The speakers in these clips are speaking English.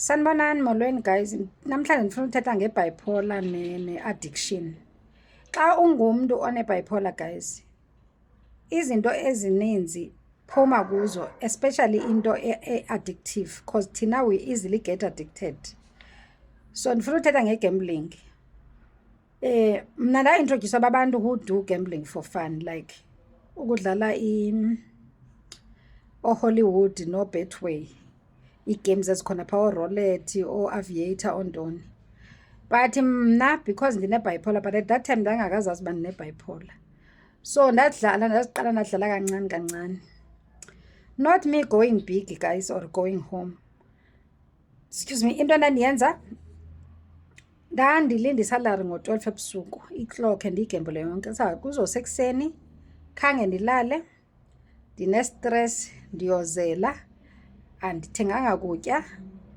Sanibonani molweni guys. Namhlanje ndifuna uthetha ngebipolar ne-addiction. Xa ungumntu one-bipolar guys, izinto ezininzi phuma kuzo, especially into e-addictive because thina we easily get addicted. So ndifuna uthetha nge-gambling. Mna ndaintroduce abantu who do gambling for fun, like ukudlala o-Hollywood no-Betway, ii-games ezikhona phaa o-roulette, o-aviator, ontoni. But mna because ndine-bipolar, but at that time ndangakazazi uba ndine-bipolar. So ndaziqala ndadlala kancane kancane. Not me going big guys or going home. Excuse me, into ndandiyenza, ndandilinda isalari ngo-12 ebusuku, i-clock ndiyigembule yonke. Kuzosekuseni, khange ndilale, ndine-stress, ndiyozela, andithenganga kutya,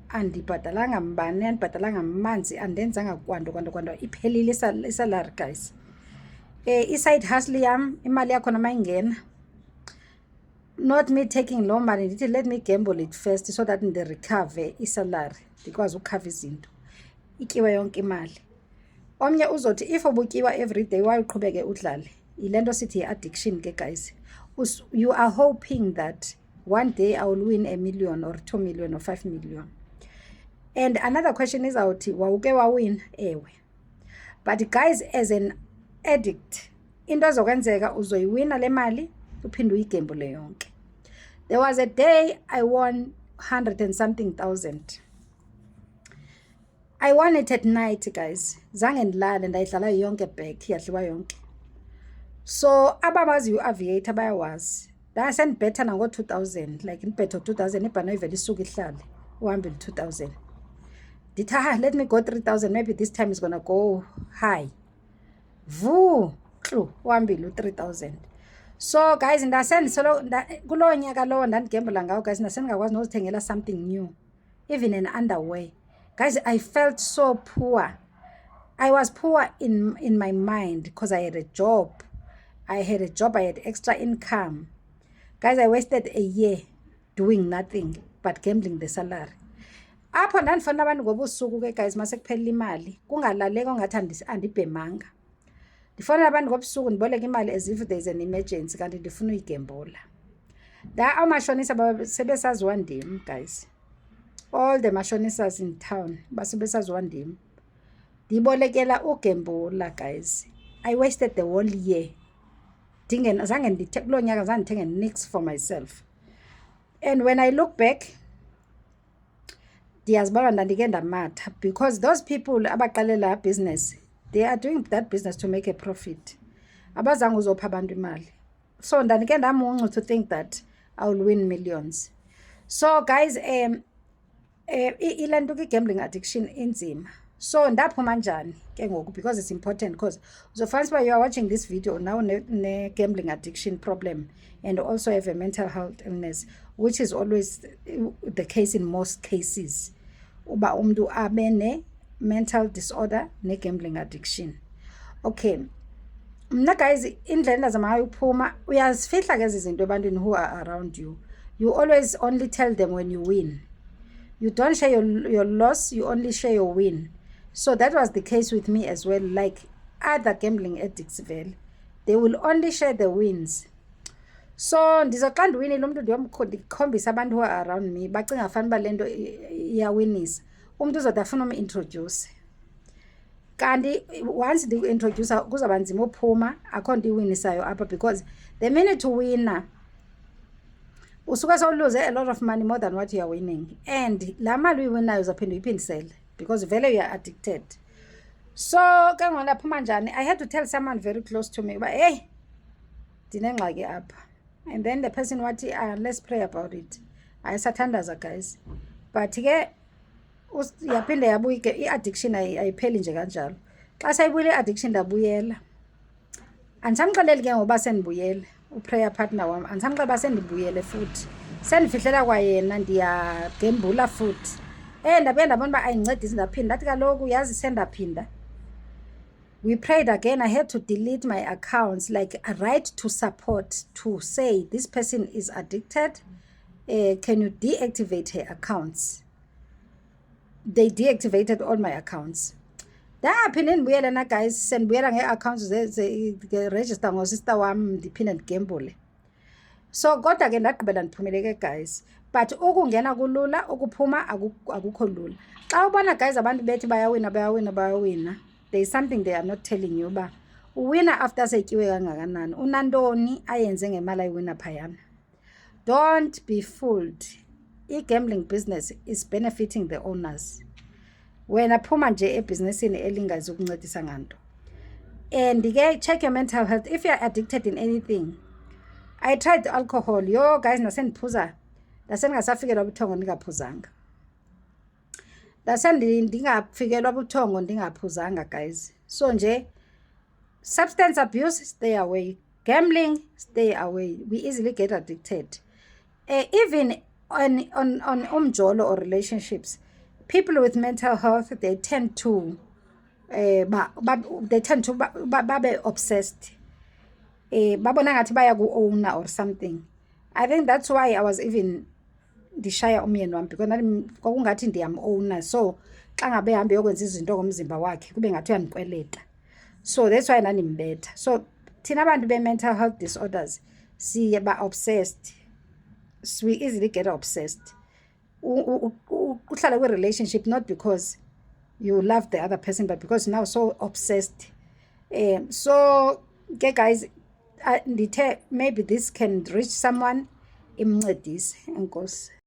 andibhatalanga mbane, andibhatalanga amanzi, andenzanga kwanto, iphelile isalari guys. I-side hustle yam, imali yakhona mayingena, not me taking loo mali, ndithi let me gamble it first so that ndirekhave isalari, ndikwazi ukukhava izinto. Ityiwe yonke imali. Omnye uzothi if ubutyiwa everyday wayiqhubeke udlale, yile nto sithi yi-addiction ke guys. You are hoping that one day I will win 1 million or 2 million or 5 million. And another question is awuthi wawuke wawina? Ewe. But guys, as an addict, into ezokwenzeka uzoyiwina le mali uphinde uyigembule yonke. There was a day I won 100 and something thousand. I won it at night guys. Zange ndilale, ndayidlala yonke back, yadliwa yonke. So ababazi u-aviator bayawazi. Ndasendibhetha nango-2000, like ndibhethe 2000, ibhano ivele isuke ihlale, uhambile 2000. Ndithi, let me go 3000, maybe this time is gonna go high. Vu, uhambile u-3000. So guys, kuloo nyaka lowo ndandigembula ngawo guys, ndasendingakwazi nozithengela something new, even an underwear. Guys, I felt so poor. I was poor in my mind because I had a job. I had extra income. Guys, I wasted a year doing nothing but gambling the salary. Apho ndandifana abantu ngobusuku ke guys, masekuphelile imali, kungalaleki ongathi andibhemanga. Ndifowunela abantu ngobusuku ndiboleka imali as if there is an emergency, kanti ndifuna uyigembula. Amashonisa sebesaziwa ndim guys. All the mashonisas in town basebesaziwa ndim. Ndibolekela ugembula guys. I wasted the whole year. Zange kuloo nyaka zange ndithenge nix for myself. And when I look back, ndiyazibona ndandike ndamatha, because those people abaqalela business, they are doing that business to make a profit. Abazange uzopha abantu imali. So ndandike ndamuncu to think that I will win millions. So guys, ile nto ke-gambling addiction inzima. So ndaphuma njani ke ngoku, because it's important, because uzofanisa uba you are watching this video now ne-gambling addiction problem and also have a mental health illness, which is always the case in most cases, uba umntu abe ne-mental disorder ne-gambling addiction. Okay, mna guys, indlela ndazama ngayo uphuma, uyazifihla ke ezi zinto ebantwini who are around you. You always only tell them when you win. You don't share your loss, you only share your win. So that was the case with me as well. Like other gambling addicts, they will only share the wins. So ndizoxa ndiwinile umntu ndiyomkhombisa abantu who are around me, bacinga fanuba le nto iyawinisa. Umntu uzothi afuna umintroduce. Kanti once ndiku-introduce kuzawuba nzima uphuma, akho nto iwinisayo apha, because the minute uwina, usuke sowuluze a lot of money more than what you are winning. And la mali uyiwinayo uzaphinda uyiphindisele, because vele you are addicted. So ke ngoku ndaphuma njani, I had to tell someone very close to me uba hey, ndinengxaki apha. And then the person wathi, let's pray about it. Ayisathandaza guys, but ke yaphinde yabuya ke i-addiction ayipheli nje kanjalo. Xa sayibuyile i-addiction ndabuyela, andisamxeleli ke ngoba sendibuyele uprayer partner wam, andisamxelela uba sendibuyele futhi, sendifihlela kwayena ndiyagembula futhi. Ndabuye ndabona uba ayincedisi, ndaphinda ndathi kaloku yazi sendaphinda. We prayed again. I had to delete my accounts, like a right to support, to say this person is addicted. Can you deactivate her accounts? they deactivated all my accounts. Ndaphinde ndibuyele na guys, sendibuyela ngee-accounts register ngosister wam ndiphinde ndigembule. So kodwa ke ndagqibela ndiphumeleke guys, but ukungena kulula, ukuphuma akukho lula. Xa ubona guys abantu bethi bayawina, there is something they are not telling you uba uwina after setyiwe kangakanani, unantoni ayenze ngemali ayiwina phayana. Don't be fooled. I-gambling business is benefiting the owners. Wena phuma nje ebhizinesini elingazi ukuncedisa nganto. And ke check your mental health. If you are addicted in anything, I tried alcohol. Yo guys, ndasendiphuza. Ndasendingasafikelwa buthongo ndingaphuzanga. Ndingafikelwa buthongo ndingaphuzanga guys. So nje substance abuse, stay away. Gambling, stay away. We easily get addicted. Even on umjolo or relationships, people with mental health, they tend to babe obsessed. Babona ngathi baya ku-owner or something. I think that's why I was even ndishaya umyeni wami, because kwakungathi ndiyam-owner. So xa ngabe hambe yokwenza izinto ngomzimba wakhe kube ngathi uyandikweleta. So that's why ndandimbetha. So thina abantu be-mental health disorders siba-obsessed. We easily get obsessed. Uhlala kwi-relationship not because you love the other person, but because you're now so obsessed. So okay guys, maybe this can reach someone, imncedise. Enkosi.